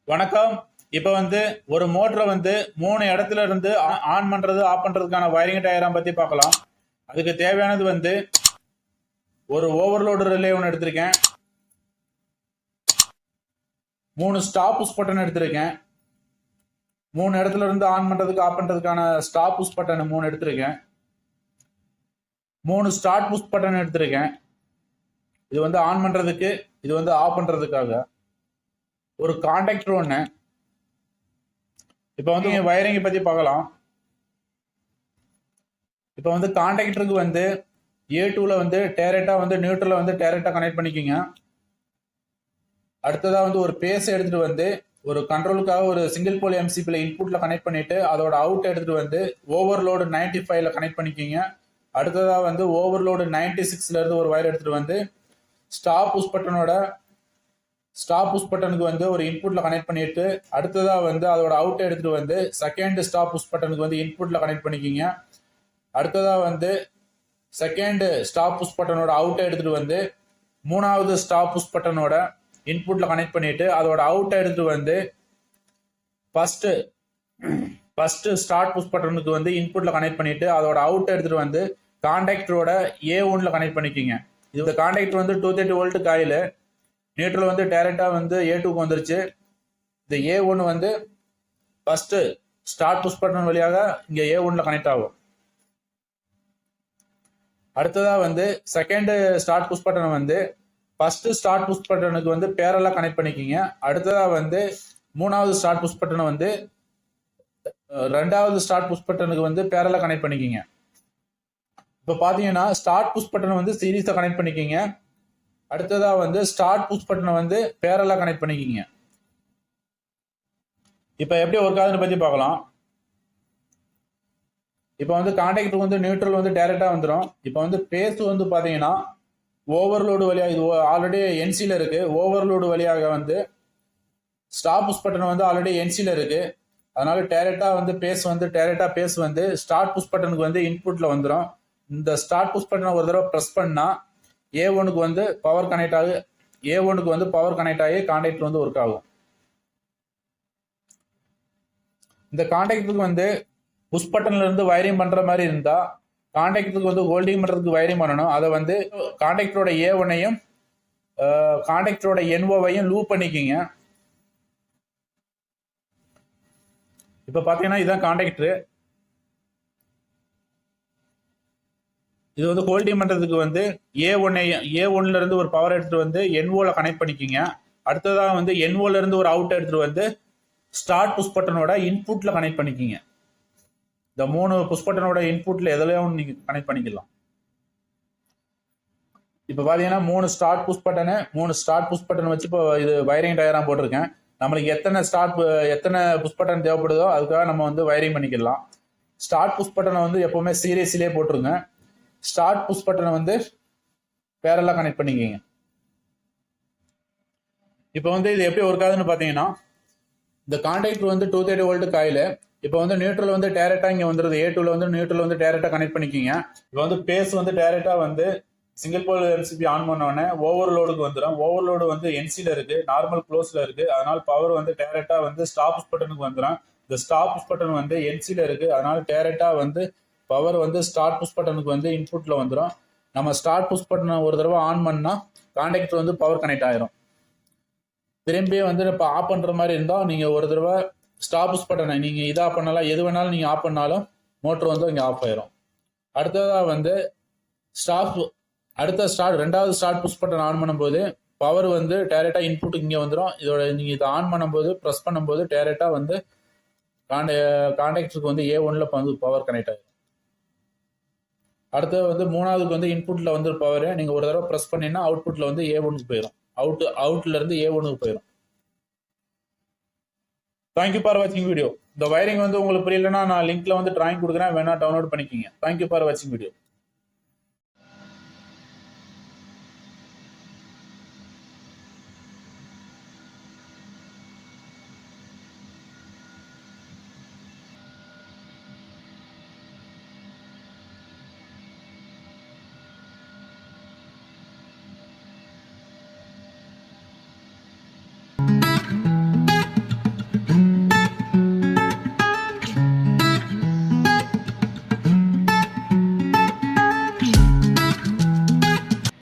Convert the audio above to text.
வணக்கம். இப்ப ஒரு மோட்டரை 3 இடத்துல இருந்து ஆன் பண்றது ஆஃப் பண்றதுக்கான வயரிங் டயக்ராம் பத்தி பார்க்கலாம். அதுக்கு தேவையானது ஒரு ஓவர்லோடு ரிலே ஒன்று எடுத்திருக்கேன், 3 ஸ்டாப் புஷ் பட்டன் எடுத்திருக்கேன், 3 இடத்துல இருந்து ஆன் பண்றதுக்கு ஆஃப் பண்றதுக்கான ஸ்டாப் புஷ் பட்டன் 3 எடுத்திருக்கேன், 3 ஸ்டார்ட் புஷ் பட்டன் எடுத்திருக்கேன். இது ஆன் பண்றதுக்கு, இது ஆஃப் பண்றதுக்காக. ஒரு கான்டாக்டர் ஒன்று. இப்போ வயரிங் பத்தி பார்க்கலாம். இப்போ கான்டாக்டருக்கு A2ல டைரக்டா நியூட்ரலை டைரக்டா கனெக்ட் பண்ணிக்கிங்க. அடுத்ததா ஒரு பேஸ் எடுத்துட்டு ஒரு கண்ட்ரோலுக்காக ஒரு சிங்கிள் போல் எம்சிபில இன்புட்ல கனெக்ட் பண்ணிட்டு அதோட அவுட் எடுத்துட்டு ஓவர்லோடு 95ல கனெக்ட் பண்ணிக்கிங்க. அடுத்ததா ஓவர்லோடு 96ல இருந்து ஒரு வயர் எடுத்துட்டு ஸ்டாப் புஷ் பட்டனோட ஸ்டாப் புஷ் பட்டனுக்கு ஒரு இன்புட்ல கனெக்ட் பண்ணிட்டு அடுத்ததா அதோட அவுட் எடுத்துட்டு செகண்ட் ஸ்டாப் புஷ் பட்டனுக்கு இன்புட்ல கனெக்ட் பண்ணிக்கிங்க. அடுத்ததா செகண்ட் ஸ்டாப் புஷ் பட்டனோட அவுட் எடுத்துட்டு மூணாவது ஸ்டாப் புஷ் பட்டனோட இன்புட்ல கனெக்ட் பண்ணிட்டு அதோட அவுட் எடுத்துட்டு ஃபர்ஸ்ட் ஸ்டார்ட் புஷ் பட்டனுக்கு இன்புட்ல கனெக்ட் பண்ணிட்டு அதோட அவுட் எடுத்துட்டு கான்டாக்டரோட A1ல கனெக்ட் பண்ணிக்கிங்க. இந்த கான்டாக்டர் 230 வோல்ட் காயில், நியூட்ரல் டைரக்டா A2க்கு வந்துருச்சு. இந்த A1 first start push button வழியாக இங்க A1ல கனெக்ட் ஆகும். அடுத்ததா second start push button first start push பட்டனுக்கு பேரலா கனெக்ட் பண்ணிக்கிங்க. அடுத்ததா மூணாவது ஸ்டார்ட் புஷ் பட்டனை ரெண்டாவது ஸ்டார்ட் புஷ் பட்டனுக்கு பேரலா கனெக்ட் பண்ணிக்கிங்க. இப்போ பாத்தீங்கன்னா ஸ்டார்ட் புஷ் பட்டனை சீரீஸா கனெக்ட் பண்ணிக்கிங்க. அடுத்ததா ஸ்டார்ட் புஷ் பட்டனை பேரலா கனெக்ட் பண்ணிக்கிங்க. இப்போ எப்படி ஒர்க் ஆகுதுன்னு பத்தி பார்க்கலாம். இப்போ கான்டாக்டருக்கு நியூட்ரல் டைரக்டா வந்துடும். இப்போ பேஸ் பாத்தீங்கன்னா ஓவர்லோடு வழியாக, இது ஆல்ரெடி என்சில இருக்கு. ஓவர்லோடு வழியாக ஸ்டாப் புஷ் பட்டன் ஆல்ரெடி என்சில இருக்கு. அதனால டைரக்டா பேஸ் டைரக்டா பேஸ் ஸ்டார்ட் புஷ் பட்டனுக்கு இன்புட்ல வந்துடும். இந்த ஸ்டார்ட் புஷ் பட்டனை ஒரு தடவை பிரஸ் பண்ணா A1க்கு பவர் கனெக்ட் ஆகி A1க்கு பவர் கனெக்ட் ஆகி கான்டாக்டர் ஒர்க் ஆகும். இந்த கான்டாக்டருக்கு புஷ் பட்டன்ல இருந்து வயரிங் பண்ற மாதிரி இருந்தா கான்டாக்டருக்கு ஹோல்டிங் பண்றதுக்கு வயரிங் பண்ணணும். அதை கான்டாக்டரோட A1ஐயும் கான்டாக்டரோட NO-வையும் லூப் பண்ணிக்கிங்க. இப்ப பாத்தீங்கன்னா இதுதான் கான்டாக்டர். இது ஹோல்டிங் பண்றதுக்கு A1ல இருந்து ஒரு பவர் எடுத்துட்டு NO-ல கனெக்ட் பண்ணிக்கிங்க. அடுத்ததா NO-ல இருந்து ஒரு அவுட் எடுத்துட்டு ஸ்டார்ட் புஷ் பட்டனோட இன்புட்ல கனெக்ட் பண்ணிக்கிங்க. இந்த 3 புஷ் பட்டனோட இன்புட்ல எதுலயும் நீங்க கனெக்ட் பண்ணிக்கலாம். இப்ப பாத்தீங்கன்னா 3 ஸ்டார்ட் புஷ் பட்டன் வச்சு இப்போ இது வயரிங் டயக்ராம் போட்டிருக்கேன். நம்மளுக்கு எத்தனை புஷ் பட்டன் தேவைப்படுதோ அதுக்காக நம்ம வயரிங் பண்ணிக்கலாம். ஸ்டார்ட் புஷ் பட்டனை எப்பவுமே சீரியஸ்லயே போட்டுருங்க. ஸ்டார்ட் புஷ் பட்டனை பேரலா கனெக்ட் பண்ணிக்கிங்க. இப்போ இது எப்படி ஒர்க் ஆகுதுன்னு பாத்தீங்கன்னா, இந்த கான்டாக்டர் 230 வோல்ட் காயில இப்போ நியூட்ரல் டைரக்டா இங்க வந்துருது. A2ல நியூட்ரல் டைரக்டா கனெக்ட் பண்ணிக்கிங்க. இப்போ பேஸ் டைரக்டா சிங்கிள் போல் எம்சிபி ஆன் பண்ண உடனே ஓவர்லோடுக்கு வந்துடும். ஓவர்லோடு என்சில இருக்கு, நார்மல் க்ளோஸ்ல இருக்கு. அதனால பவர் டைரக்டா ஸ்டாப் புஷ் பட்டனுக்கு வந்துடும். இந்த ஸ்டாப் புஷ் பட்டன் என்சில இருக்கு. அதனால டைரக்டா பவர் ஸ்டார்ட் புஷ் பட்டனுக்கு இன்புட்ல வந்துடும். நம்ம ஸ்டார்ட் புஷ் பட்டனை ஒரு தடவை ஆன் பண்ணா கான்டாக்டர் பவர் கனெக்ட் ஆயிரும். திரும்பி இப்போ ஆஃப் பண்ற மாதிரி இருந்தா நீங்க ஒரு தடவை ஸ்டாப் புஷ் பட்டனை நீங்க இதா பண்ணலாம், எது வேணாலும் நீங்க ஆஃப் பண்ணாலும் மோட்டர் இங்க ஆஃப் ஆயிரும். அடுத்ததா ரெண்டாவது ஸ்டார்ட் புஷ் பட்டன் ஆன் பண்ணும்போது பவர் டைரக்டா இன்புட் இங்க வந்துடும். இதோட நீங்க இதை ஆன் பண்ணும்போது ப்ரெஸ் பண்ணும்போது டைரக்டா கான்டாக்டருக்கு A1ல பவர் கனெக்ட் ஆயிரும். அடுத்து மூணாவதுக்கு இன்புட்ல பவர் நீங்க ஒரு தடவை ப்ரெஸ் பண்ணீங்கன்னா அவுட்புட்ல A1க்கு போயிடும். அவுட்ல இருந்து A1க்கு போயிடும். தேங்க்யூ ஃபார் வாட்சிங் வீடியோ. இந்த வயரிங் உங்களுக்கு புரியலன்னா நான் லிங்க்ல டிராயிங் கொடுக்குறேன், வேணா டவுன்லோட் பண்ணிக்கிங்க. தேங்க்யூ ஃபார் வாட்சிங் வீடியோ.